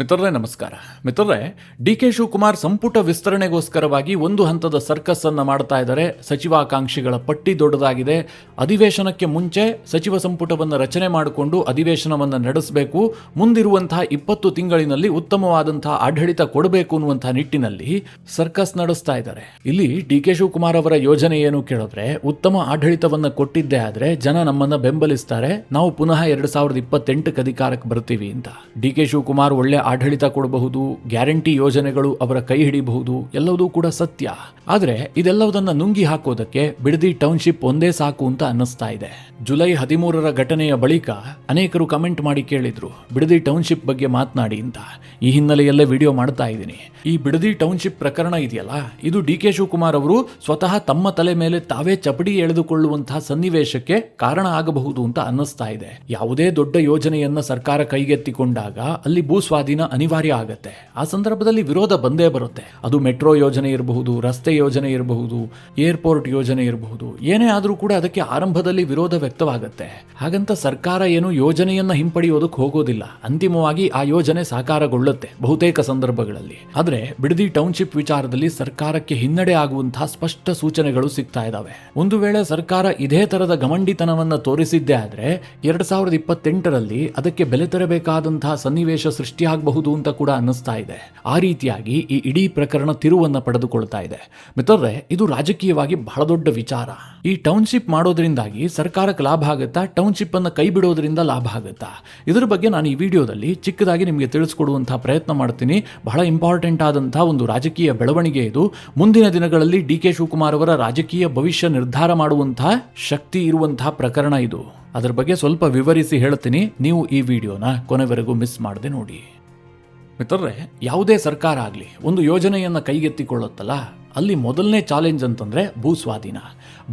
ಮಿತ್ರರೇ ನಮಸ್ಕಾರ. ಮಿತ್ರರೇ, ಡಿ.ಕೆ. ಶಿವಕುಮಾರ್ ಸಂಪುಟ ವಿಸ್ತರಣೆಗೋಸ್ಕರವಾಗಿ ಒಂದು ಹಂತದ ಸರ್ಕಸ್ ಅನ್ನು ಮಾಡ್ತಾ ಇದ್ದಾರೆ. ಸಚಿವಾಕಾಂಕ್ಷಿಗಳ ಪಟ್ಟಿ ದೊಡ್ಡದಾಗಿದೆ. ಅಧಿವೇಶನಕ್ಕೆ ಮುಂಚೆ ಸಚಿವ ಸಂಪುಟವನ್ನು ರಚನೆ ಮಾಡಿಕೊಂಡು ಅಧಿವೇಶನವನ್ನು ನಡೆಸಬೇಕು, ಮುಂದಿರುವಂತಹ 20 ತಿಂಗಳಿನಲ್ಲಿ ಉತ್ತಮವಾದಂತಹ ಆಡಳಿತ ಕೊಡಬೇಕು ಅನ್ನುವಂತಹ ನಿಟ್ಟಿನಲ್ಲಿ ಸರ್ಕಸ್ ನಡೆಸ್ತಾ ಇದ್ದಾರೆ. ಇಲ್ಲಿ ಡಿ.ಕೆ. ಶಿವಕುಮಾರ್ ಅವರ ಯೋಜನೆ ಏನು ಕೇಳಿದ್ರೆ, ಉತ್ತಮ ಆಡಳಿತವನ್ನು ಕೊಟ್ಟಿದ್ದೇ ಆದ್ರೆ ಜನ ನಮ್ಮನ್ನ ಬೆಂಬಲಿಸ್ತಾರೆ, ನಾವು ಪುನಃ 2028ಕ್ಕೆ ಅಧಿಕಾರಕ್ಕೆ ಬರ್ತೀವಿ ಅಂತ. ಡಿ.ಕೆ. ಶಿವಕುಮಾರ್ ಒಳ್ಳೆ ಆಡಳಿತ ಕೊಡಬಹುದು, ಗ್ಯಾರಂಟಿ ಯೋಜನೆಗಳು ಅವರ ಕೈ ಹಿಡಿಬಹುದು, ಎಲ್ಲವೂ ಕೂಡ ಸತ್ಯ. ಆದ್ರೆ ಇದೆಲ್ಲವುದನ್ನ ನುಂಗಿ ಹಾಕೋದಕ್ಕೆ ಬಿಡದಿ ಟೌನ್ಶಿಪ್ ಒಂದೇ ಸಾಕು ಅಂತ ಅನ್ನಿಸ್ತಾ ಇದೆ. ಜುಲೈ 13ರ ಘಟನೆಯ ಬಳಿಕ ಅನೇಕರು ಕಮೆಂಟ್ ಮಾಡಿ ಕೇಳಿದ್ರು, ಬಿಡದಿ ಟೌನ್ಶಿಪ್ ಬಗ್ಗೆ ಮಾತನಾಡಿ ಅಂತ. ಈ ಹಿನ್ನೆಲೆಯಲ್ಲೇ ವಿಡಿಯೋ ಮಾಡ್ತಾ ಇದ್ದೀನಿ. ಈ ಬಿಡದಿ ಟೌನ್ಶಿಪ್ ಪ್ರಕರಣ ಇದೆಯಲ್ಲ, ಇದು ಡಿ.ಕೆ. ಶಿವಕುಮಾರ್ ಅವರು ಸ್ವತಃ ತಮ್ಮ ತಲೆ ಮೇಲೆ ತಾವೇ ಚಪಡಿ ಎಳೆದುಕೊಳ್ಳುವಂತಹ ಸನ್ನಿವೇಶಕ್ಕೆ ಕಾರಣ ಆಗಬಹುದು ಅಂತ ಅನ್ನಿಸ್ತಾ ಇದೆ. ಯಾವುದೇ ದೊಡ್ಡ ಯೋಜನೆಯನ್ನ ಸರ್ಕಾರ ಕೈಗೆತ್ತಿಕೊಂಡಾಗ ಅಲ್ಲಿ ಭೂಸ್ವಾಧೀನ ಅನಿವಾರ್ಯ ಆಗತ್ತೆ. ಆ ಸಂದರ್ಭದಲ್ಲಿ ವಿರೋಧ ಬಂದೇ ಬರುತ್ತೆ. ಅದು ಮೆಟ್ರೋ ಯೋಜನೆ ಇರಬಹುದು, ರಸ್ತೆ ಯೋಜನೆ ಇರಬಹುದು, ಏರ್ಪೋರ್ಟ್ ಯೋಜನೆ ಇರಬಹುದು, ಏನೇ ಆದ್ರೂ ಕೂಡ ಅದಕ್ಕೆ ಆರಂಭದಲ್ಲಿ ವಿರೋಧ ವ್ಯಕ್ತವಾಗುತ್ತೆ. ಹಾಗಂತ ಸರ್ಕಾರ ಏನು ಯೋಜನೆಯನ್ನ ಹಿಂಪಡೆಯೋದಕ್ಕೆ ಹೋಗೋದಿಲ್ಲ. ಅಂತಿಮವಾಗಿ ಆ ಯೋಜನೆ ಸಾಕಾರಗೊಳ್ಳುತ್ತೆ ಬಹುತೇಕ ಸಂದರ್ಭಗಳಲ್ಲಿ. ಆದ್ರೆ ಬಿಡದಿ ಟೌನ್ಶಿಪ್ ವಿಚಾರದಲ್ಲಿ ಸರ್ಕಾರಕ್ಕೆ ಹಿನ್ನಡೆ ಆಗುವಂತಹ ಸ್ಪಷ್ಟ ಸೂಚನೆಗಳು ಸಿಗ್ತಾ ಇದಾವೆ. ಒಂದು ವೇಳೆ ಸರ್ಕಾರ ಇದೇ ತರದ ಗಮಂಡಿತನವನ್ನ ತೋರಿಸಿದ್ದೇ ಆದ್ರೆ 2028ರಲ್ಲಿ ಅದಕ್ಕೆ ಬೆಲೆ ತೆರಬೇಕಾದಂತಹ ಸನ್ನಿವೇಶ ಸೃಷ್ಟಿಯಾಗಬಹುದು ಅಂತ ಕೂಡ ಅನ್ನಿಸ್ತಾ ಇದೆ. ಆ ರೀತಿಯಾಗಿ ಈ ಇಡೀ ಪ್ರಕರಣ ತಿರುವನ್ನ ಪಡೆದುಕೊಳ್ತಾ ಇದೆ. ಮಿತ್ರರೇ, ಇದು ರಾಜಕೀಯವಾಗಿ ಬಹಳ ದೊಡ್ಡ ವಿಚಾರ. ಈ ಟೌನ್ಶಿಪ್ ಮಾಡೋದ್ರಿಂದಾಗಿ ಸರ್ಕಾರಕ್ಕೆ ಲಾಭ ಆಗುತ್ತಾ, ಟೌನ್ಶಿಪ್ ಅನ್ನು ಕೈ ಬಿಡೋದ್ರಿಂದ ಲಾಭ ಆಗುತ್ತಾ? ಇದರ ಬಗ್ಗೆ ನಾನು ಈ ವಿಡಿಯೋದಲ್ಲಿ ಚಿಕ್ಕದಾಗಿ ನಿಮಗೆ ತಿಳಿಸ್ಕೊಡುವಂತಹ ಪ್ರಯತ್ನ ಮಾಡ್ತೀನಿ. ಬಹಳ ಇಂಪಾರ್ಟೆಂಟ್ ಆದಂತಹ ಒಂದು ರಾಜಕೀಯ ಬೆಳವಣಿಗೆ ಇದು. ಮುಂದಿನ ದಿನಗಳಲ್ಲಿ ಡಿ.ಕೆ. ಶಿವಕುಮಾರ್ ಅವರ ರಾಜಕೀಯ ಭವಿಷ್ಯ ನಿರ್ಧಾರ ಮಾಡುವಂತಹ ಶಕ್ತಿ ಇರುವಂತಹ ಪ್ರಕರಣ ಇದು. ಅದರ ಬಗ್ಗೆ ಸ್ವಲ್ಪ ವಿವರಿಸಿ ಹೇಳ್ತೀನಿ. ನೀವು ಈ ವಿಡಿಯೋನ ಕೊನೆವರೆಗೂ ಮಿಸ್ ಮಾಡದೆ ನೋಡಿ. ಮಿತ್ರರೇ, ಯಾವುದೇ ಸರ್ಕಾರ ಆಗಲಿ ಒಂದು ಯೋಜನೆಯನ್ನು ಕೈಗೆತ್ತಿಕೊಳ್ಳುತ್ತಲ್ಲ, ಅಲ್ಲಿ ಮೊದಲನೇ ಚಾಲೆಂಜ್ ಅಂತಂದ್ರೆ ಭೂಸ್ವಾಧೀನ.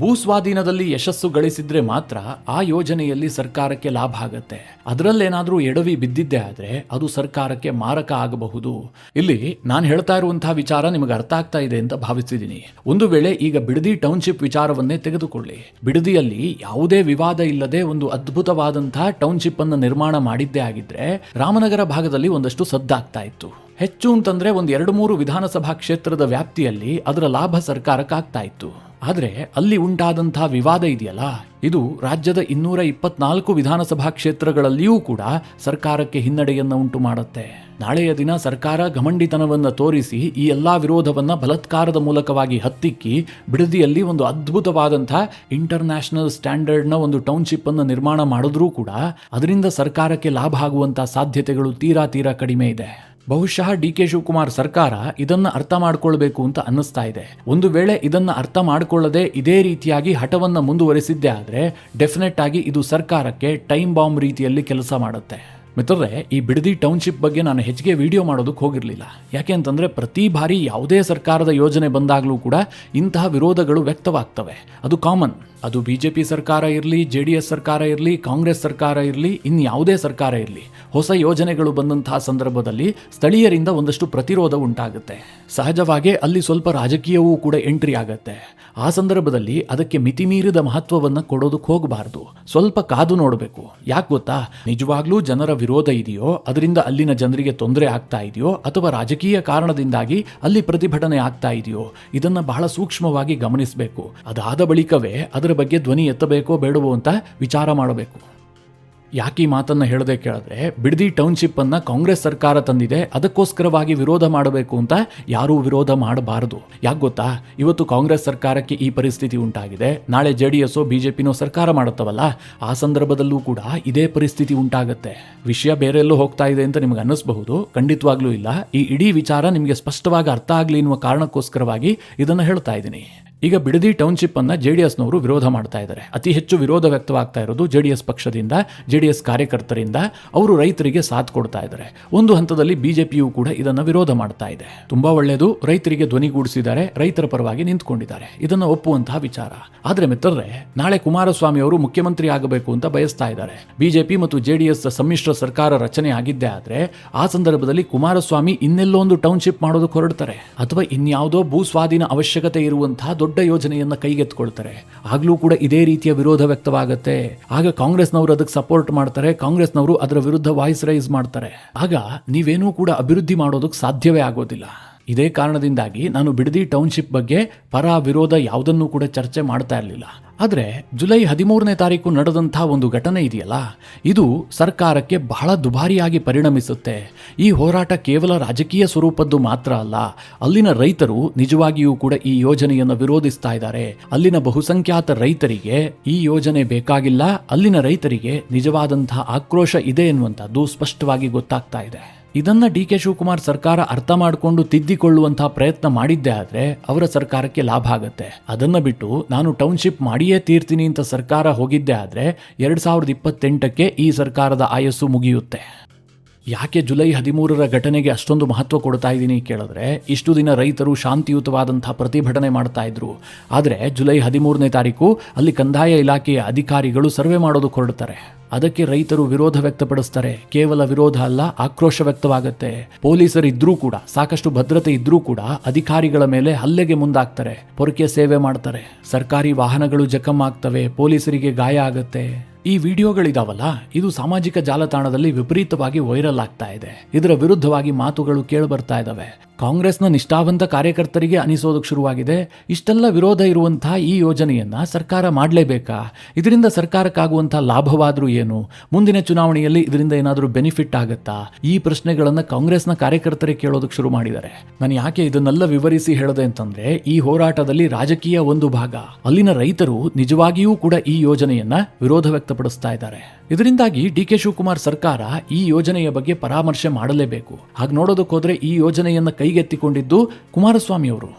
ಭೂಸ್ವಾಧೀನದಲ್ಲಿ ಯಶಸ್ಸು ಗಳಿಸಿದ್ರೆ ಮಾತ್ರ ಆ ಯೋಜನೆಯಲ್ಲಿ ಸರ್ಕಾರಕ್ಕೆ ಲಾಭ ಆಗತ್ತೆ. ಅದರಲ್ಲೇನಾದ್ರೂ ಎಡವಿ ಬಿದ್ದಿದ್ದೇ ಆದ್ರೆ ಅದು ಸರ್ಕಾರಕ್ಕೆ ಮಾರಕ ಆಗಬಹುದು. ಇಲ್ಲಿ ನಾನು ಹೇಳ್ತಾ ಇರುವಂತಹ ವಿಚಾರ ನಿಮಗೆ ಅರ್ಥ ಆಗ್ತಾ ಇದೆ ಅಂತ ಭಾವಿಸಿದ್ದೀನಿ. ಒಂದು ವೇಳೆ ಈಗ ಬಿಡದಿ ಟೌನ್ಶಿಪ್ ವಿಚಾರವನ್ನೇ ತೆಗೆದುಕೊಳ್ಳಿ. ಬಿಡದಿಯಲ್ಲಿ ಯಾವುದೇ ವಿವಾದ ಇಲ್ಲದೆ ಒಂದು ಅದ್ಭುತವಾದಂತಹ ಟೌನ್ಶಿಪ್ ಅನ್ನು ನಿರ್ಮಾಣ ಮಾಡಿದ್ದೇ ಆಗಿದ್ರೆ ರಾಮನಗರ ಭಾಗದಲ್ಲಿ ಒಂದಷ್ಟು ಸದ್ದಾಗ್ತಾ ಇತ್ತು. ಹೆಚ್ಚು ಅಂತಂದ್ರೆ ಒಂದು 2-3 ವಿಧಾನಸಭಾ ಕ್ಷೇತ್ರದ ವ್ಯಾಪ್ತಿಯಲ್ಲಿ ಅದರ ಲಾಭ ಸರ್ಕಾರಕ್ಕಾಗ್ತಾ ಇತ್ತು. ಆದ್ರೆ ಅಲ್ಲಿ ಉಂಟಾದಂತಹ ವಿವಾದ ಇದೆಯಲ್ಲ, ಇದು ರಾಜ್ಯದ 224 ವಿಧಾನಸಭಾ ಕ್ಷೇತ್ರಗಳಲ್ಲಿಯೂ ಕೂಡ ಸರ್ಕಾರಕ್ಕೆ ಹಿನ್ನಡೆಯನ್ನ ಉಂಟು ಮಾಡುತ್ತೆ. ನಾಳೆಯ ದಿನ ಸರ್ಕಾರ ಗಮಂಡಿತನವನ್ನ ತೋರಿಸಿ ಈ ಎಲ್ಲಾ ವಿರೋಧವನ್ನ ಬಲಾತ್ಕಾರದ ಮೂಲಕವಾಗಿ ಹತ್ತಿಕ್ಕಿ ಬಿಡದಿಯಲ್ಲಿ ಒಂದು ಅದ್ಭುತವಾದಂತಹ ಇಂಟರ್ನ್ಯಾಷನಲ್ ಸ್ಟ್ಯಾಂಡರ್ಡ್ನ ಒಂದು ಟೌನ್ಶಿಪ್ ಅನ್ನು ನಿರ್ಮಾಣ ಮಾಡಿದ್ರೂ ಕೂಡ ಅದರಿಂದ ಸರ್ಕಾರಕ್ಕೆ ಲಾಭ ಆಗುವಂತಹ ಸಾಧ್ಯತೆಗಳು ತೀರಾ ಕಡಿಮೆ ಇದೆ. ಬಹುಶಃ ಡಿ.ಕೆ. ಶಿವಕುಮಾರ್ ಸರ್ಕಾರ ಇದನ್ನ ಅರ್ಥ ಮಾಡ್ಕೊಳ್ಬೇಕು ಅಂತ ಅನ್ನಿಸ್ತಾ ಇದೆ. ಒಂದು ವೇಳೆ ಇದನ್ನ ಅರ್ಥ ಮಾಡ್ಕೊಳ್ಳದೆ ಇದೇ ರೀತಿಯಾಗಿ ಹಠವನ್ನ ಮುಂದುವರಿಸಿದ್ದೇ ಆದ್ರೆ ಡೆಫಿನೆಟ್ ಆಗಿ ಇದು ಸರ್ಕಾರಕ್ಕೆ ಟೈಮ್ ಬಾಂಬ್ ರೀತಿಯಲ್ಲಿ ಕೆಲಸ ಮಾಡುತ್ತೆ. ಮಿತ್ರರೇ, ಈ ಬಿಡದಿ ಟೌನ್ಶಿಪ್ ಬಗ್ಗೆ ನಾನು ಹೆಚ್ಚಿಗೆ ವಿಡಿಯೋ ಮಾಡೋದಕ್ಕೆ ಹೋಗಿರಲಿಲ್ಲ. ಯಾಕೆ ಅಂತಂದ್ರೆ ಪ್ರತಿ ಬಾರಿ ಯಾವುದೇ ಸರ್ಕಾರದ ಯೋಜನೆ ಬಂದಾಗಲೂ ಕೂಡ ಇಂತಹ ವಿರೋಧಗಳು ವ್ಯಕ್ತವಾಗ್ತವೆ. ಅದು ಕಾಮನ್. ಅದು ಬಿಜೆಪಿ ಸರ್ಕಾರ ಇರಲಿ, JDS ಸರ್ಕಾರ ಇರಲಿ, ಕಾಂಗ್ರೆಸ್ ಸರ್ಕಾರ ಇರಲಿ, ಇನ್ಯಾವುದೇ ಸರ್ಕಾರ ಇರಲಿ, ಹೊಸ ಯೋಜನೆಗಳು ಬಂದಂತಹ ಸಂದರ್ಭದಲ್ಲಿ ಸ್ಥಳೀಯರಿಂದ ಒಂದಷ್ಟು ಪ್ರತಿರೋಧ ಉಂಟಾಗುತ್ತೆ. ಸಹಜವಾಗಿ ಅಲ್ಲಿ ಸ್ವಲ್ಪ ರಾಜಕೀಯವೂ ಕೂಡ ಎಂಟ್ರಿ ಆಗತ್ತೆ. ಆ ಸಂದರ್ಭದಲ್ಲಿ ಅದಕ್ಕೆ ಮಿತಿಮೀರಿದ ಮಹತ್ವವನ್ನು ಕೊಡೋದಕ್ಕೆ ಹೋಗಬಾರ್ದು. ಸ್ವಲ್ಪ ಕಾದು ನೋಡಬೇಕು. ಯಾಕೆ ಗೊತ್ತಾ, ನಿಜವಾಗ್ಲೂ ಜನರ ವಿರೋಧ ಇದೆಯೋ, ಅದರಿಂದ ಅಲ್ಲಿನ ಜನರಿಗೆ ತೊಂದರೆ ಆಗ್ತಾ ಇದೆಯೋ, ಅಥವಾ ರಾಜಕೀಯ ಕಾರಣದಿಂದಾಗಿ ಅಲ್ಲಿ ಪ್ರತಿಭಟನೆ ಆಗ್ತಾ ಇದೆಯೋ, ಇದನ್ನ ಬಹಳ ಸೂಕ್ಷ್ಮವಾಗಿ ಗಮನಿಸಬೇಕು. ಅದಾದ ಬಳಿಕವೇ ಅದರ ಬಗ್ಗೆ ಧ್ವನಿ ಎತ್ತಬೇಕೋ ಬೇಡವೋ ಅಂತ ವಿಚಾರ ಮಾಡಬೇಕು. ಯಾಕೆ ಈ ಮಾತನ್ನ ಹೇಳದೆ ಕೇಳಿದ್ರೆ, ಬಿಡದಿ ಟೌನ್ಶಿಪ್ ಅನ್ನ ಕಾಂಗ್ರೆಸ್ ಸರ್ಕಾರ ತಂದಿದೆ, ಅದಕ್ಕೋಸ್ಕರವಾಗಿ ವಿರೋಧ ಮಾಡಬೇಕು ಅಂತ ಯಾರೂ ವಿರೋಧ ಮಾಡಬಾರದು. ಯಾಕೆ ಗೊತ್ತಾ, ಇವತ್ತು ಕಾಂಗ್ರೆಸ್ ಸರ್ಕಾರಕ್ಕೆ ಈ ಪರಿಸ್ಥಿತಿ ಉಂಟಾಗಿದೆ, ನಾಳೆ JDS ಬಿಜೆಪಿನೋ ಸರ್ಕಾರ ಮಾಡುತ್ತವಲ್ಲ, ಆ ಸಂದರ್ಭದಲ್ಲೂ ಕೂಡ ಇದೇ ಪರಿಸ್ಥಿತಿ ಉಂಟಾಗತ್ತೆ. ವಿಷಯ ಬೇರೆ ಎಲ್ಲೋ ಹೋಗ್ತಾ ಇದೆ ಅಂತ ನಿಮ್ಗೆ ಅನ್ನಿಸಬಹುದು, ಖಂಡಿತವಾಗ್ಲೂ ಇಲ್ಲ. ಈ ಇಡೀ ವಿಚಾರ ನಿಮಗೆ ಸ್ಪಷ್ಟವಾಗಿ ಅರ್ಥ ಆಗಲಿ ಎನ್ನುವ ಕಾರಣಕ್ಕೋಸ್ಕರವಾಗಿ ಇದನ್ನು ಹೇಳ್ತಾ ಇದ್ದೀನಿ. ಈಗ ಬಿಡದಿ ಟೌನ್ಶಿಪ್ ಅನ್ನ JDSನವರು ವಿರೋಧ ಮಾಡ್ತಾ ಇದ್ದಾರೆ. ಅತಿ ಹೆಚ್ಚು ವಿರೋಧ ವ್ಯಕ್ತವಾಗ್ತಾ ಇರೋದು JDS ಪಕ್ಷದಿಂದ, JDS ಕಾರ್ಯಕರ್ತರಿಂದ. ಅವರು ರೈತರಿಗೆ ಸಾಥ್ ಕೊಡ್ತಾ ಇದ್ದಾರೆ. ಒಂದು ಹಂತದಲ್ಲಿ ಬಿಜೆಪಿಯು ಕೂಡ ಇದನ್ನ ವಿರೋಧ ಮಾಡ್ತಾ ಇದೆ. ತುಂಬಾ ಒಳ್ಳೆಯದು, ರೈತರಿಗೆ ಧ್ವನಿಗೂಡಿಸಿದ್ದಾರೆ, ರೈತರ ಪರವಾಗಿ ನಿಂತ್ಕೊಂಡಿದ್ದಾರೆ, ಇದನ್ನ ಒಪ್ಪುವಂತಹ ವಿಚಾರ. ಆದ್ರೆ ಮಿತ್ರರೇ, ನಾಳೆ ಕುಮಾರಸ್ವಾಮಿ ಅವರು ಮುಖ್ಯಮಂತ್ರಿ ಆಗಬೇಕು ಅಂತ ಬಯಸ್ತಾ ಇದ್ದಾರೆ. ಬಿಜೆಪಿ ಮತ್ತು JDS ಸಮ್ಮಿಶ್ರ ಸರ್ಕಾರ ರಚನೆ ಆಗಿದ್ದೇ ಆದ್ರೆ ಆ ಸಂದರ್ಭದಲ್ಲಿ ಕುಮಾರಸ್ವಾಮಿ ಇನ್ನೆಲ್ಲೋ ಒಂದು ಟೌನ್ಶಿಪ್ ಮಾಡೋದಕ್ಕೆ ಹೊರಡ್ತಾರೆ, ಅಥವಾ ಇನ್ಯಾವುದೋ ಭೂ ಸ್ವಾಧೀನ ಅವಶ್ಯಕತೆ ಇರುವಂತಹ ದೊಡ್ಡ ಯೋಜನೆಯನ್ನ ಕೈಗೆತ್ಕೊಳ್ತಾರೆ. ಆಗ್ಲೂ ಕೂಡ ಇದೇ ರೀತಿಯ ವಿರೋಧ ವ್ಯಕ್ತವಾಗುತ್ತೆ. ಆಗ ಕಾಂಗ್ರೆಸ್ನವರು ಅದಕ್ಕೆ ಸಪೋರ್ಟ್ ಮಾಡ್ತಾರೆ, ಕಾಂಗ್ರೆಸ್ನವರು ಅದರ ವಿರುದ್ಧ ವಾಯ್ಸ್ ರೈಸ್ ಮಾಡ್ತಾರೆ. ಆಗ ನೀವೇನೂ ಕೂಡ ಅಭಿವೃದ್ಧಿ ಮಾಡೋದಕ್ಕೆ ಸಾಧ್ಯವೇ ಆಗೋದಿಲ್ಲ. ಇದೇ ಕಾರಣದಿಂದಾಗಿ ನಾನು ಬಿಡದಿ ಟೌನ್ಶಿಪ್ ಬಗ್ಗೆ ಪರ ವಿರೋಧ ಯಾವುದನ್ನೂ ಕೂಡ ಚರ್ಚೆ ಮಾಡ್ತಾ ಇರಲಿಲ್ಲ. ಆದರೆ ಜುಲೈ 13ನೇ ತಾರೀಕು ನಡೆದಂಥ ಒಂದು ಘಟನೆ ಇದೆಯಲ್ಲ, ಇದು ಸರ್ಕಾರಕ್ಕೆ ಬಹಳ ದುಬಾರಿಯಾಗಿ ಪರಿಣಮಿಸುತ್ತೆ. ಈ ಹೋರಾಟ ಕೇವಲ ರಾಜಕೀಯ ಸ್ವರೂಪದ್ದು ಮಾತ್ರ ಅಲ್ಲ, ಅಲ್ಲಿನ ರೈತರು ನಿಜವಾಗಿಯೂ ಕೂಡ ಈ ಯೋಜನೆಯನ್ನು ವಿರೋಧಿಸ್ತಾ ಇದ್ದಾರೆ. ಅಲ್ಲಿನ ಬಹುಸಂಖ್ಯಾತ ರೈತರಿಗೆ ಈ ಯೋಜನೆ ಬೇಕಾಗಿಲ್ಲ, ಅಲ್ಲಿನ ರೈತರಿಗೆ ನಿಜವಾದಂತಹ ಆಕ್ರೋಶ ಇದೆ ಎನ್ನುವಂಥದ್ದು ಸ್ಪಷ್ಟವಾಗಿ ಗೊತ್ತಾಗ್ತಾ ಇದೆ. ಇದನ್ನ ಡಿ.ಕೆ. ಶಿವಕುಮಾರ್ ಸರ್ಕಾರ ಅರ್ಥ ಮಾಡಿಕೊಂಡು ತಿದ್ದಿಕೊಳ್ಳುವಂತಹ ಪ್ರಯತ್ನ ಮಾಡಿದ್ದೇ ಆದ್ರೆ ಅವರ ಸರ್ಕಾರಕ್ಕೆ ಲಾಭ ಆಗುತ್ತೆ. ಅದನ್ನ ಬಿಟ್ಟು ನಾನು ಟೌನ್ಶಿಪ್ ಮಾಡಿಯೇ ತೀರ್ತೀನಿ ಅಂತ ಸರ್ಕಾರ ಹೋಗಿದ್ದೇ ಆದ್ರೆ 2028ಕ್ಕೆ ಈ ಸರ್ಕಾರದ ಆಯಸ್ಸು ಮುಗಿಯುತ್ತೆ. ಯಾಕೆ ಜುಲೈ 13ರ ಘಟನೆಗೆ ಅಷ್ಟೊಂದು ಮಹತ್ವ ಕೊಡ್ತಾ ಇದ್ದೀನಿ ಕೇಳಿದ್ರೆ, ಇಷ್ಟು ದಿನ ರೈತರು ಶಾಂತಿಯುತವಾದಂತಹ ಪ್ರತಿಭಟನೆ ಮಾಡ್ತಾ ಇದ್ರು. ಆದರೆ ಜುಲೈ 13ನೇ ತಾರೀಕು ಅಲ್ಲಿ ಕಂದಾಯ ಇಲಾಖೆಯ ಅಧಿಕಾರಿಗಳು ಸರ್ವೆ ಮಾಡೋದಕ್ಕೆ ಹೊರಡ್ತಾರೆ. ಅದಕ್ಕೆ ರೈತರು ವಿರೋಧ ವ್ಯಕ್ತಪಡಿಸ್ತಾರೆ. ಕೇವಲ ವಿರೋಧ ಅಲ್ಲ, ಆಕ್ರೋಶ ವ್ಯಕ್ತವಾಗುತ್ತೆ. ಪೊಲೀಸರು ಇದ್ರೂ ಕೂಡ, ಸಾಕಷ್ಟು ಭದ್ರತೆ ಇದ್ರೂ ಕೂಡ ಅಧಿಕಾರಿಗಳ ಮೇಲೆ ಹಲ್ಲೆಗೆ ಮುಂದಾಗ್ತಾರೆ, ಪೊರಕೆ ಸೇವೆ ಮಾಡ್ತಾರೆ, ಸರ್ಕಾರಿ ವಾಹನಗಳು ಜಖಂ ಆಗ್ತವೆ, ಪೊಲೀಸರಿಗೆ ಗಾಯ ಆಗುತ್ತೆ. ಈ ವಿಡಿಯೋಗಳಿದಾವಲ್ಲ, ಇದು ಸಾಮಾಜಿಕ ಜಾಲತಾಣದಲ್ಲಿ ವಿಪರೀತವಾಗಿ ವೈರಲ್ ಆಗ್ತಾ ಇದೆ. ಇದರ ವಿರುದ್ಧವಾಗಿ ಮಾತುಗಳು ಕೇಳಿಬರ್ತಾ ಇದ್ದಾವೆ. ಕಾಂಗ್ರೆಸ್ನ ನಿಷ್ಠಾವಂತ ಕಾರ್ಯಕರ್ತರಿಗೆ ಅನಿಸೋದಕ್ಕೆ ಶುರುವಾಗಿದೆ, ಇಷ್ಟೆಲ್ಲ ವಿರೋಧ ಇರುವಂತಹ ಈ ಯೋಜನೆಯನ್ನ ಸರ್ಕಾರ ಮಾಡಲೇಬೇಕಾ? ಇದರಿಂದ ಸರ್ಕಾರಕ್ಕಾಗುವಂತಹ ಲಾಭವಾದ್ರೂ ಏನು? ಮುಂದಿನ ಚುನಾವಣೆಯಲ್ಲಿ ಇದರಿಂದ ಏನಾದರೂ ಬೆನಿಫಿಟ್ ಆಗುತ್ತಾ? ಈ ಪ್ರಶ್ನೆಗಳನ್ನ ಕಾಂಗ್ರೆಸ್ನ ಕಾರ್ಯಕರ್ತರೇ ಕೇಳೋದಕ್ಕೆ ಶುರು ಮಾಡಿದ್ದಾರೆ. ನಾನು ಯಾಕೆ ಇದನ್ನೆಲ್ಲ ವಿವರಿಸಿ ಹೇಳಿದೆ ಅಂತಂದ್ರೆ, ಈ ಹೋರಾಟದಲ್ಲಿ ರಾಜಕೀಯ ಒಂದು ಭಾಗ, ಅಲ್ಲಿನ ರೈತರು ನಿಜವಾಗಿಯೂ ಕೂಡ ಈ ಯೋಜನೆಯನ್ನ ವಿರೋಧ ವ್ಯಕ್ತಪಡಿಸ್ತಾ ಇದ್ದಾರೆ. ಇದರಿಂದಾಗಿ ಡಿ.ಕೆ. ಶಿವಕುಮಾರ್ ಸರ್ಕಾರ ಈ ಯೋಜನೆಯ ಬಗ್ಗೆ ಪರಾಮರ್ಶೆ ಮಾಡಲೇಬೇಕು. ಹಾಗೆ ನೋಡೋದಕ್ಕೆ ಹೋದ್ರೆ ಈ ಯೋಜನೆಯನ್ನ ಕೈಗೆತ್ತಿಕೊಂಡಿದ್ದು ಕುಮಾರಸ್ವಾಮಿ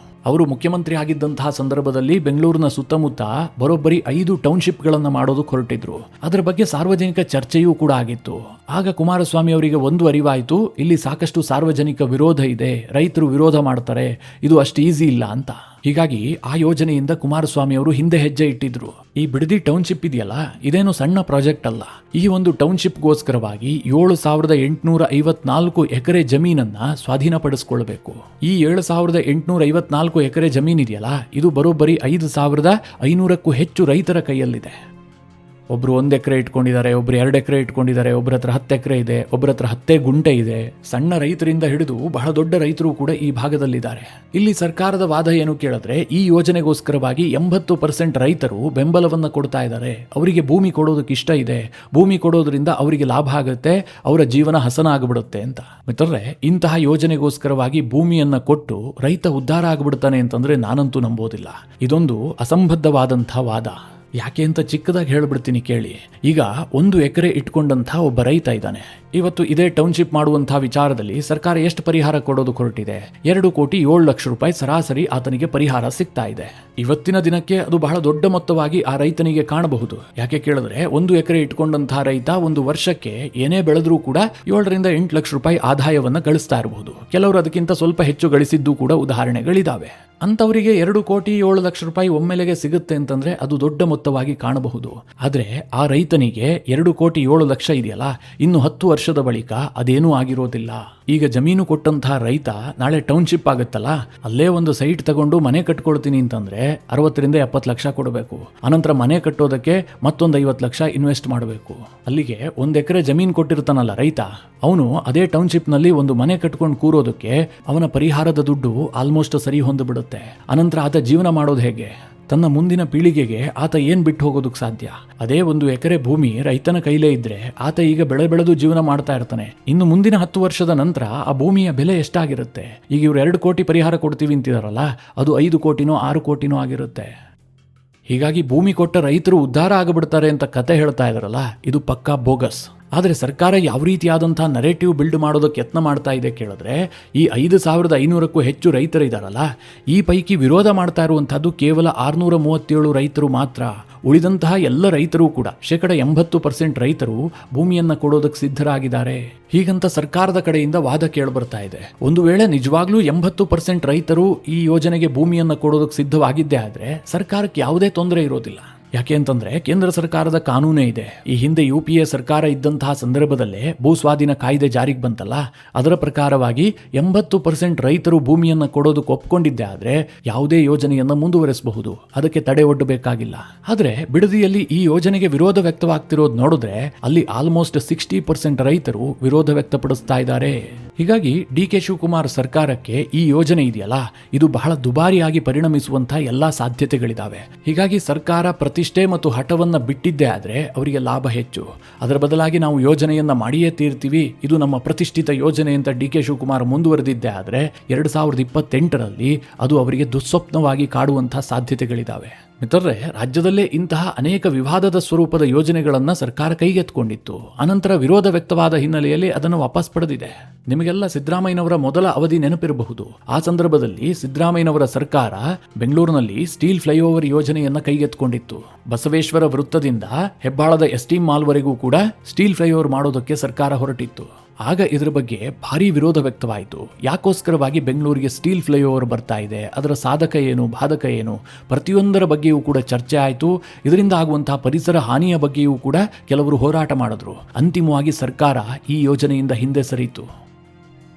ಅವರು ಮುಖ್ಯಮಂತ್ರಿ ಆಗಿದ್ದಂತಹ ಸಂದರ್ಭದಲ್ಲಿ ಬೆಂಗಳೂರಿನ ಸುತ್ತಮುತ್ತ ಬರೋಬ್ಬರಿ 5 ಟೌನ್ಶಿಪ್ಗಳನ್ನು ಮಾಡೋದಕ್ಕೆ ಹೊರಟಿದ್ರು. ಅದರ ಬಗ್ಗೆ ಸಾರ್ವಜನಿಕ ಚರ್ಚೆಯೂ ಕೂಡ ಆಗಿತ್ತು. ಆಗ ಕುಮಾರಸ್ವಾಮಿ ಅವರಿಗೆ ಒಂದು ಅರಿವಾಯಿತು, ಇಲ್ಲಿ ಸಾಕಷ್ಟು ಸಾರ್ವಜನಿಕ ವಿರೋಧ ಇದೆ, ರೈತರು ವಿರೋಧ ಮಾಡ್ತಾರೆ, ಇದು ಅಷ್ಟು ಈಸಿ ಇಲ್ಲ ಅಂತ. ಹೀಗಾಗಿ ಆ ಯೋಜನೆಯಿಂದ ಕುಮಾರಸ್ವಾಮಿ ಅವರು ಹಿಂದೆ ಹೆಜ್ಜೆ ಇಟ್ಟಿದ್ರು. ಈ ಬಿಡದಿ ಟೌನ್ಶಿಪ್ ಇದೆಯಲ್ಲ, ಇದೇನು ಸಣ್ಣ ಪ್ರಾಜೆಕ್ಟ್ ಅಲ್ಲ. ಈ ಒಂದು ಟೌನ್ಶಿಪ್ಗೋಸ್ಕರವಾಗಿ 7,854 ಎಕರೆ ಜಮೀನನ್ನ ಸ್ವಾಧೀನಪಡಿಸಿಕೊಳ್ಳಬೇಕು. ಈ 7,854 ಎಕರೆ ಜಮೀನಿದೆಯಲ್ಲ, ಇದು ಬರೋಬ್ಬರಿ 5,500ಕ್ಕೂ ಹೆಚ್ಚು ರೈತರ ಕೈಯಲ್ಲಿದೆ. ಒಬ್ರು 1 ಎಕರೆ ಇಟ್ಕೊಂಡಿದ್ದಾರೆ, ಒಬ್ರು 2 ಎಕರೆ ಇಟ್ಕೊಂಡಿದ್ದಾರೆ, ಒಬ್ಬರ ಹತ್ರ 10 ಎಕರೆ ಇದೆ, ಒಬ್ಬರ ಹತ್ರ 10 ಗುಂಟೆ ಇದೆ. ಸಣ್ಣ ರೈತರಿಂದ ಹಿಡಿದು ಬಹಳ ದೊಡ್ಡ ರೈತರು ಕೂಡ ಈ ಭಾಗದಲ್ಲಿದ್ದಾರೆ. ಇಲ್ಲಿ ಸರ್ಕಾರದ ವಾದ ಏನು ಕೇಳಿದ್ರೆ, ಈ ಯೋಜನೆಗೋಸ್ಕರವಾಗಿ 80% ರೈತರು ಬೆಂಬಲವನ್ನ ಕೊಡ್ತಾ ಇದ್ದಾರೆ. ಅವರಿಗೆ ಭೂಮಿ ಕೊಡೋದಕ್ಕೆ ಇಷ್ಟ ಇದೆ, ಭೂಮಿ ಕೊಡೋದ್ರಿಂದ ಅವರಿಗೆ ಲಾಭ ಆಗುತ್ತೆ, ಅವರ ಜೀವನ ಹಸನ ಆಗಿಬಿಡುತ್ತೆ ಅಂತ. ಮಿತ್ರರೇ, ಇಂತಹ ಯೋಜನೆಗೋಸ್ಕರವಾಗಿ ಭೂಮಿಯನ್ನ ಕೊಟ್ಟು ರೈತ ಉದ್ಧಾರ ಆಗಿಬಿಡ್ತಾನೆ ಅಂತಂದ್ರೆ ನಾನಂತೂ ನಂಬೋದಿಲ್ಲ. ಇದೊಂದು ಅಸಂಬದ್ಧವಾದಂತಹ ವಾದ. ಯಾಕೆ ಅಂತ ಚಿಕ್ಕದಾಗಿ ಹೇಳ್ಬಿಡ್ತೀನಿ ಕೇಳಿ. ಈಗ 1 ಎಕರೆ ಇಟ್ಕೊಂಡಂಥ ಒಬ್ಬ ರೈತ ಇದ್ದಾನೆ. ಇವತ್ತು ಇದೇ ಟೌನ್ಶಿಪ್ ಮಾಡುವಂತಹ ವಿಚಾರದಲ್ಲಿ ಸರ್ಕಾರ ಎಷ್ಟು ಪರಿಹಾರ ಕೊಡೋದು ಹೊರಟಿದೆ? 2,07,00,000 ರೂಪಾಯಿ ಸರಾಸರಿ ಆತನಿಗೆ ಪರಿಹಾರ ಸಿಗ್ತಾ ಇದೆ. ಇವತ್ತಿನ ದಿನಕ್ಕೆ ಅದು ಬಹಳ ದೊಡ್ಡ ಮೊತ್ತವಾಗಿ ಆ ರೈತನಿಗೆ ಕಾಣಬಹುದು. ಯಾಕೆ ಕೇಳಿದ್ರೆ, 1 ಎಕರೆ ಇಟ್ಕೊಂಡಂತಹ ರೈತ ಒಂದು ವರ್ಷಕ್ಕೆ ಏನೇ ಬೆಳೆದ್ರೂ ಕೂಡ 7 ರಿಂದ 8 ಲಕ್ಷ ರೂಪಾಯಿ ಆದಾಯವನ್ನ ಗಳಿಸ್ತಾ ಇರಬಹುದು. ಕೆಲವರು ಅದಕ್ಕಿಂತ ಸ್ವಲ್ಪ ಹೆಚ್ಚು ಗಳಿಸಿದ್ದು ಕೂಡ ಉದಾಹರಣೆಗಳಿದಾವೆ. ಅಂತವರಿಗೆ 2,07,00,000 ರೂಪಾಯಿ ಒಮ್ಮೆಲೆಗೆ ಸಿಗುತ್ತೆ ಅಂತಂದ್ರೆ ಅದು ದೊಡ್ಡ ಮೊತ್ತವಾಗಿ ಕಾಣಬಹುದು. ಆದ್ರೆ ಆ ರೈತನಿಗೆ 2,07,00,000 ಇದೆಯಲ್ಲ, ಇನ್ನು 10 ವರ್ಷದ ಬಳಿಕ ಅದೇನೂ ಆಗಿರೋದಿಲ್ಲ. ಈಗ ಜಮೀನು ಕೊಟ್ಟಂತಹ ರೈತ ನಾಳೆ ಟೌನ್ಶಿಪ್ ಆಗುತ್ತಲ್ಲ, ಅಲ್ಲೇ ಒಂದು ಸೈಟ್ ತಗೊಂಡು ಮನೆ ಕಟ್ಕೊಳ್ತೀನಿ ಅಂತಂದ್ರೆ 60 ರಿಂದ 70 ಲಕ್ಷ ಕೊಡಬೇಕು. ಅನಂತರ ಮನೆ ಕಟ್ಟೋದಕ್ಕೆ ಮತ್ತೊಂದು 50 ಲಕ್ಷ ಇನ್ವೆಸ್ಟ್ ಮಾಡಬೇಕು. ಅಲ್ಲಿಗೆ 1 ಎಕರೆ ಜಮೀನು ಕೊಟ್ಟಿರ್ತಾನಲ್ಲ ರೈತ, ಅವನು ಅದೇ ಟೌನ್ಶಿಪ್ ನಲ್ಲಿ ಒಂದು ಮನೆ ಕಟ್ಕೊಂಡು ಕೂರೋದಕ್ಕೆ ಅವನ ಪರಿಹಾರದ ದುಡ್ಡು ಆಲ್ಮೋಸ್ಟ್ ಸರಿ ಹೊಂದಿಬಿಡುತ್ತೆ. ಅನಂತರ ಆತ ಜೀವನ ಮಾಡೋದು ಹೇಗೆ? ತನ್ನ ಮುಂದಿನ ಪೀಳಿಗೆಗೆ ಆತ ಏನ್ ಬಿಟ್ಟು ಹೋಗೋದಕ್ಕೆ ಸಾಧ್ಯ? ಅದೇ 1 ಎಕರೆ ಭೂಮಿ ರೈತನ ಕೈಲೇ ಇದ್ರೆ ಆತ ಈಗ ಬೆಳೆದು ಜೀವನ ಮಾಡ್ತಾ ಇರ್ತಾನೆ. ಇನ್ನು ಮುಂದಿನ 10 ವರ್ಷದ ನಂತರ ಆ ಭೂಮಿಯ ಬೆಲೆ ಎಷ್ಟಾಗಿರುತ್ತೆ? ಈಗ ಇವ್ರು 2 ಕೋಟಿ ಪರಿಹಾರ ಕೊಡ್ತೀವಿ ಅಂತಿದಾರಲ್ಲ, ಅದು 5 ಕೋಟಿನೋ 6 ಕೋಟಿನೋ ಆಗಿರುತ್ತೆ. ಹೀಗಾಗಿ ಭೂಮಿ ಕೊಟ್ಟ ರೈತರು ಉದ್ಧಾರ ಆಗಿಬಿಡ್ತಾರೆ ಅಂತ ಕತೆ ಹೇಳ್ತಾ ಇದಾರಲ್ಲ, ಇದು ಪಕ್ಕಾ ಬೋಗಸ್. ಆದರೆ ಸರ್ಕಾರ ಯಾವ ರೀತಿಯಾದಂತಹ ನರೇಟಿವ್ ಬಿಲ್ಡ್ ಮಾಡೋದಕ್ಕೆ ಯತ್ನ ಮಾಡ್ತಾ ಇದೆ ಕೇಳಿದ್ರೆ, ಈ 5,500ಕ್ಕೂ ಹೆಚ್ಚು ರೈತರು ಇದ್ದಾರಲ್ಲ, ಈ ಪೈಕಿ ವಿರೋಧ ಮಾಡ್ತಾ ಇರುವಂತಹದ್ದು ಕೇವಲ 637 ರೈತರು ಮಾತ್ರ. ಉಳಿದಂತಹ ಎಲ್ಲ ರೈತರು ಕೂಡ 80% ರೈತರು ಭೂಮಿಯನ್ನ ಕೊಡೋದಕ್ಕೆ ಸಿದ್ಧರಾಗಿದ್ದಾರೆ. ಹೀಗಂತ ಸರ್ಕಾರದ ಕಡೆಯಿಂದ ವಾದ ಕೇಳಿಬರ್ತಾ ಇದೆ. ಒಂದು ವೇಳೆ ನಿಜವಾಗ್ಲೂ 80% ರೈತರು ಈ ಯೋಜನೆಗೆ ಭೂಮಿಯನ್ನ ಕೊಡೋದಕ್ಕೆ ಸಿದ್ಧವಾಗಿದ್ದೇ ಆದ್ರೆ ಸರ್ಕಾರಕ್ಕೆ ಯಾವುದೇ ತೊಂದರೆ ಇರೋದಿಲ್ಲ. ಯಾಕೆ ಅಂತಂದ್ರೆ ಕೇಂದ್ರ ಸರ್ಕಾರದ ಕಾನೂನೇ ಇದೆ. ಈ ಹಿಂದೆ UPA ಸರ್ಕಾರ ಇದ್ದಂತಹ ಸಂದರ್ಭದಲ್ಲೇ ಭೂಸ್ವಾಧೀನ ಕಾಯ್ದೆ ಜಾರಿಗೆ ಬಂತಲ್ಲ, ಅದರ ಪ್ರಕಾರವಾಗಿ 80% ರೈತರು ಭೂಮಿಯನ್ನ ಕೊಡೋದಕ್ಕೆ ಒಪ್ಕೊಂಡಿದ್ದೆ ಆದ್ರೆ ಯಾವುದೇ ಯೋಜನೆಯನ್ನ ಮುಂದುವರಿಸಬಹುದು, ಅದಕ್ಕೆ ತಡೆ ಒಡ್ಡಬೇಕಾಗಿಲ್ಲ. ಆದ್ರೆ ಬಿಡದಿಯಲ್ಲಿ ಈ ಯೋಜನೆಗೆ ವಿರೋಧ ವ್ಯಕ್ತವಾಗ್ತಿರೋದು ನೋಡಿದ್ರೆ ಅಲ್ಲಿ ಆಲ್ಮೋಸ್ಟ್ 60% ರೈತರು ವಿರೋಧ ವ್ಯಕ್ತಪಡಿಸ್ತಾ ಇದ್ದಾರೆ. ಹೀಗಾಗಿ DK ಶಿವಕುಮಾರ್ ಸರ್ಕಾರಕ್ಕೆ ಈ ಯೋಜನೆ ಇದೆಯಲ್ಲ, ಇದು ಬಹಳ ದುಬಾರಿಯಾಗಿ ಪರಿಣಮಿಸುವಂತಹ ಎಲ್ಲಾ ಸಾಧ್ಯತೆಗಳಿದಾವೆ. ಹೀಗಾಗಿ ಸರ್ಕಾರ ಪ್ರತಿಷ್ಠೆ ಮತ್ತು ಹಠವನ್ನ ಬಿಟ್ಟಿದ್ದೇ ಆದ್ರೆ ಅವರಿಗೆ ಲಾಭ ಹೆಚ್ಚು. ಅದರ ಬದಲಾಗಿ ನಾವು ಯೋಜನೆಯನ್ನ ಮಾಡಿಯೇ ತೀರ್ತೀವಿ, ಇದು ನಮ್ಮ ಪ್ರತಿಷ್ಠಿತ ಯೋಜನೆ ಅಂತ DK ಶಿವಕುಮಾರ್ ಮುಂದುವರೆದಿದ್ದೇ ಆದ್ರೆ 2028ರಲ್ಲಿ ಅದು ಅವರಿಗೆ ದುಸ್ವಪ್ನವಾಗಿ ಕಾಡುವಂತಹ ಸಾಧ್ಯತೆಗಳಿದಾವೆ. ಮಿತ್ರರೇ, ರಾಜ್ಯದಲ್ಲೇ ಇಂತಹ ಅನೇಕ ವಿವಾದದ ಸ್ವರೂಪದ ಯೋಜನೆಗಳನ್ನ ಸರ್ಕಾರ ಕೈಗೆತ್ತಿಕೊಂಡಿತ್ತು. ಅನಂತರ ವಿರೋಧ ವ್ಯಕ್ತವಾದ ಹಿನ್ನೆಲೆಯಲ್ಲಿ ಅದನ್ನು ವಾಪಸ್ ಪಡೆದಿದೆ. ನಿಮಗೆಲ್ಲ ಸಿದ್ದರಾಮಯ್ಯನವರ ಮೊದಲ ಅವಧಿ ನೆನಪಿರಬಹುದು. ಆ ಸಂದರ್ಭದಲ್ಲಿ ಸಿದ್ದರಾಮಯ್ಯನವರ ಸರ್ಕಾರ ಬೆಂಗಳೂರಿನಲ್ಲಿ ಸ್ಟೀಲ್ ಫ್ಲೈಓವರ್ ಯೋಜನೆಯನ್ನ ಕೈಗೆತ್ತಿಕೊಂಡಿತ್ತು. ಬಸವೇಶ್ವರ ವೃತ್ತದಿಂದ ಹೆಬ್ಬಾಳದ ಎಸ್ಟೀಮ್ ಮಾಲ್ವರೆಗೂ ಕೂಡ ಸ್ಟೀಲ್ ಫ್ಲೈಓವರ್ ಮಾಡೋದಕ್ಕೆ ಸರ್ಕಾರ ಹೊರಟಿತ್ತು. ಆಗ ಇದರ ಬಗ್ಗೆ ಭಾರಿ ವಿರೋಧ ವ್ಯಕ್ತವಾಯಿತು. ಯಾಕೋಸ್ಕರವಾಗಿ ಬೆಂಗಳೂರಿಗೆ ಸ್ಟೀಲ್ ಫ್ಲೈಓವರ್ ಬರ್ತಾ ಇದೆ, ಅದರ ಸಾಧಕ ಏನು, ಬಾಧಕ ಏನು, ಪ್ರತಿಯೊಂದರ ಬಗ್ಗೆಯೂ ಕೂಡ ಚರ್ಚೆ ಆಯಿತು. ಇದರಿಂದ ಆಗುವಂತಹ ಪರಿಸರ ಹಾನಿಯ ಬಗ್ಗೆಯೂ ಕೂಡ ಕೆಲವರು ಹೋರಾಟ ಮಾಡಿದ್ರು. ಅಂತಿಮವಾಗಿ ಸರ್ಕಾರ ಈ ಯೋಜನೆಯಿಂದ ಹಿಂದೆ ಸರಿಯಿತು.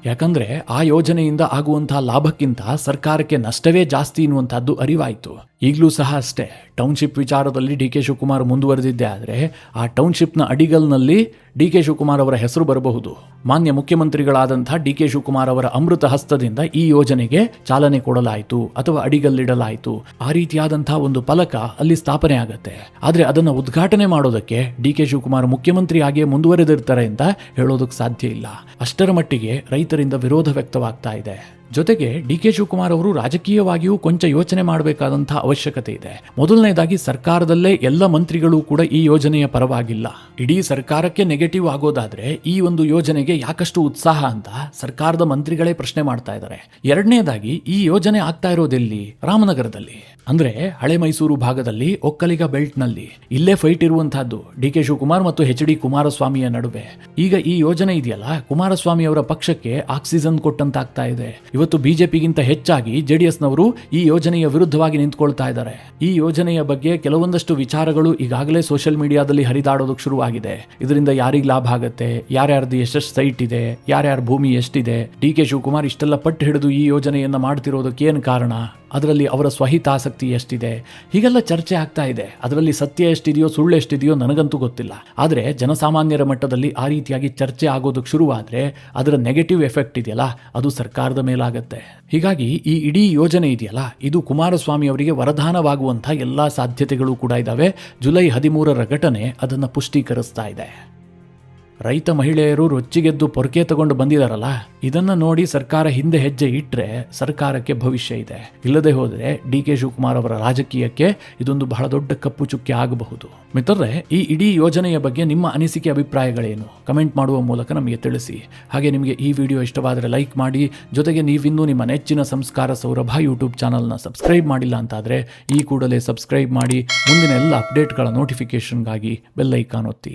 ಯಾಕಂದ್ರೆ ಆ ಯೋಜನೆಯಿಂದ ಆಗುವಂತಹ ಲಾಭಕ್ಕಿಂತ ಸರ್ಕಾರಕ್ಕೆ ನಷ್ಟವೇ ಜಾಸ್ತಿ ಎನ್ನುವಂತಹದ್ದು ಅರಿವಾಯಿತು. ಈಗಲೂ ಸಹ ಅಷ್ಟೇ, ಟೌನ್ಶಿಪ್ ವಿಚಾರದಲ್ಲಿ DK ಶಿವಕುಮಾರ್ ಮುಂದುವರೆದಿದ್ದೆ ಆದರೆ ಆ ಟೌನ್ಶಿಪ್ನ ಅಡಿಗಲ್ನಲ್ಲಿ DK ಶಿವಕುಮಾರ್ ಅವರ ಹೆಸರು ಬರಬಹುದು. ಮಾನ್ಯ ಮುಖ್ಯಮಂತ್ರಿಗಳಾದಂತಹ DK ಶಿವಕುಮಾರ್ ಅವರ ಅಮೃತ ಹಸ್ತದಿಂದ ಈ ಯೋಜನೆಗೆ ಚಾಲನೆ ಕೊಡಲಾಯಿತು ಅಥವಾ ಅಡಿಗಲ್ಲಿಡಲಾಯಿತು. ಆ ರೀತಿಯಾದಂತಹ ಒಂದು ಫಲಕ ಅಲ್ಲಿ ಸ್ಥಾಪನೆ ಆಗತ್ತೆ. ಆದರೆ ಅದನ್ನು ಉದ್ಘಾಟನೆ ಮಾಡೋದಕ್ಕೆ DK ಶಿವಕುಮಾರ್ ಮುಖ್ಯಮಂತ್ರಿ ಆಗಿಯೇ ಮುಂದುವರೆದಿರ್ತಾರೆ ಅಂತ ಹೇಳೋದಕ್ಕೆ ಸಾಧ್ಯ ಇಲ್ಲ. ಅಷ್ಟರ ಮಟ್ಟಿಗೆ ರೈತರಿಂದ ವಿರೋಧ ವ್ಯಕ್ತವಾಗ್ತಾ ಇದೆ. ಜೊತೆಗೆ DK ಶಿವಕುಮಾರ್ ಅವರು ರಾಜಕೀಯವಾಗಿಯೂ ಕೊಂಚ ಯೋಚನೆ ಮಾಡಬೇಕಾದಂತಹ ಅವಶ್ಯಕತೆ ಇದೆ. ಮೊದಲನೇದಾಗಿ ಸರ್ಕಾರದಲ್ಲೇ ಎಲ್ಲ ಮಂತ್ರಿಗಳು ಕೂಡ ಈ ಯೋಜನೆಯ ಪರವಾಗಿಲ್ಲ. ಇಡೀ ಸರ್ಕಾರಕ್ಕೆ ನೆಗೆಟಿವ್ ಆಗೋದಾದ್ರೆ ಈ ಒಂದು ಯೋಜನೆಗೆ ಯಾಕಷ್ಟು ಉತ್ಸಾಹ ಅಂತ ಸರ್ಕಾರದ ಮಂತ್ರಿಗಳೇ ಪ್ರಶ್ನೆ ಮಾಡ್ತಾ ಇದ್ದಾರೆ. ಎರಡನೇದಾಗಿ ಈ ಯೋಜನೆ ಆಗ್ತಾ ಇರೋದೆಲ್ಲಿ? ರಾಮನಗರದಲ್ಲಿ, ಅಂದ್ರೆ ಹಳೆ ಮೈಸೂರು ಭಾಗದಲ್ಲಿ ಒಕ್ಕಲಿಗ ಬೆಲ್ಟ್ ನಲ್ಲಿ. ಇಲ್ಲೇ ಫೈಟ್ ಇರುವಂತಹದ್ದು DK ಶಿವಕುಮಾರ್ ಮತ್ತು HD ಕುಮಾರಸ್ವಾಮಿಯ ನಡುವೆ. ಈಗ ಈ ಯೋಜನೆ ಇದೆಯಲ್ಲ, ಕುಮಾರಸ್ವಾಮಿ ಅವರ ಪಕ್ಷಕ್ಕೆ ಆಕ್ಸಿಜನ್ ಕೊಟ್ಟಂತಾಗ್ತಾ ಇದೆ. ಇವತ್ತು ಬಿಜೆಪಿಗಿಂತ ಹೆಚ್ಚಾಗಿ JDSನವರು ಈ ಯೋಜನೆಯ ವಿರುದ್ಧವಾಗಿ ನಿಂತ್ಕೊಳ್ತಾ ಇದ್ದಾರೆ. ಈ ಯೋಜನೆಯ ಬಗ್ಗೆ ಕೆಲವೊಂದಷ್ಟು ವಿಚಾರಗಳು ಈಗಾಗಲೇ ಸೋಷಿಯಲ್ ಮೀಡಿಯಾದಲ್ಲಿ ಹರಿದಾಡೋದಕ್ಕೆ ಶುರುವಾಗಿದೆ. ಇದರಿಂದ ಯಾರಿಗೆ ಲಾಭ ಆಗುತ್ತೆ, ಯಾರ್ಯಾರ್ದು ಎಷ್ಟೆಷ್ಟು ಸೈಟ್ ಇದೆ, ಯಾರ್ಯಾರ ಭೂಮಿ ಎಷ್ಟಿದೆ, DK ಶಿವಕುಮಾರ್ ಇಷ್ಟೆಲ್ಲ ಪಟ್ಟು ಹಿಡಿದು ಈ ಯೋಜನೆಯನ್ನ ಮಾಡ್ತಿರೋದಕ್ಕೆ ಏನು ಕಾರಣ, ಅದರಲ್ಲಿ ಅವರ ಸ್ವಹಿತಾಸಕ್ತಿ ಎಷ್ಟಿದೆ, ಹೀಗೆಲ್ಲ ಚರ್ಚೆ ಆಗ್ತಾ ಇದೆ. ಅದರಲ್ಲಿ ಸತ್ಯ ಎಷ್ಟಿದೆಯೋ ಸುಳ್ಳು ಎಷ್ಟಿದೆಯೋ ನನಗಂತೂ ಗೊತ್ತಿಲ್ಲ. ಆದರೆ ಜನಸಾಮಾನ್ಯರ ಮಟ್ಟದಲ್ಲಿ ಆ ರೀತಿಯಾಗಿ ಚರ್ಚೆ ಆಗೋದಕ್ಕೆ ಶುರುವಾದರೆ ಅದರ ನೆಗೆಟಿವ್ ಎಫೆಕ್ಟ್ ಇದೆಯಲ್ಲ, ಅದು ಸರ್ಕಾರದ ಮೇಲಾಗತ್ತೆ. ಹೀಗಾಗಿ ಈ ಇಡೀ ಯೋಜನೆ ಇದೆಯಲ್ಲ, ಇದು ಕುಮಾರಸ್ವಾಮಿ ಅವರಿಗೆ ವರದಾನವಾಗುವಂತಹ ಎಲ್ಲಾ ಸಾಧ್ಯತೆಗಳು ಕೂಡ ಇದ್ದಾವೆ. ಜುಲೈ 13ರ ಘಟನೆ ಅದನ್ನು ಪುಷ್ಟೀಕರಿಸ್ತಾ ಇದೆ. ರೈತ ಮಹಿಳೆಯರು ರೊಚ್ಚಿಗೆದ್ದು ಪೊರಕೆ ತಗೊಂಡು ಬಂದಿದಾರಲ್ಲ, ಇದನ್ನ ನೋಡಿ ಸರ್ಕಾರ ಹಿಂದೆ ಹೆಜ್ಜೆ ಇಟ್ಟರೆ ಸರ್ಕಾರಕ್ಕೆ ಭವಿಷ್ಯ ಇದೆ. ಇಲ್ಲದೆ ಹೋದರೆ DK ಶಿವಕುಮಾರ್ ಅವರ ರಾಜಕೀಯಕ್ಕೆ ಇದೊಂದು ಬಹಳ ದೊಡ್ಡ ಕಪ್ಪು ಚುಕ್ಕೆ ಆಗಬಹುದು. ಮಿತ್ರರೇ, ಈ ಇಡೀ ಯೋಜನೆಯ ಬಗ್ಗೆ ನಿಮ್ಮ ಅನಿಸಿಕೆ ಅಭಿಪ್ರಾಯಗಳೇನು? ಕಮೆಂಟ್ ಮಾಡುವ ಮೂಲಕ ನಮಗೆ ತಿಳಿಸಿ. ಹಾಗೆ ನಿಮಗೆ ಈ ವಿಡಿಯೋ ಇಷ್ಟವಾದರೆ ಲೈಕ್ ಮಾಡಿ. ಜೊತೆಗೆ ನೀವಿನ್ನೂ ನಿಮ್ಮ ನೆಚ್ಚಿನ ಸಂಸ್ಕಾರ ಸೌರಭ ಯೂಟ್ಯೂಬ್ ಚಾನಲ್ನ ಸಬ್ಸ್ಕ್ರೈಬ್ ಮಾಡಿಲ್ಲ ಅಂತಾದರೆ ಈ ಕೂಡಲೇ ಸಬ್ಸ್ಕ್ರೈಬ್ ಮಾಡಿ. ಮುಂದಿನ ಎಲ್ಲ ಅಪ್ಡೇಟ್ಗಳ ನೋಟಿಫಿಕೇಷನ್ಗಾಗಿ ಬೆಲ್ ಐಕಾನ್ ಒತ್ತಿ.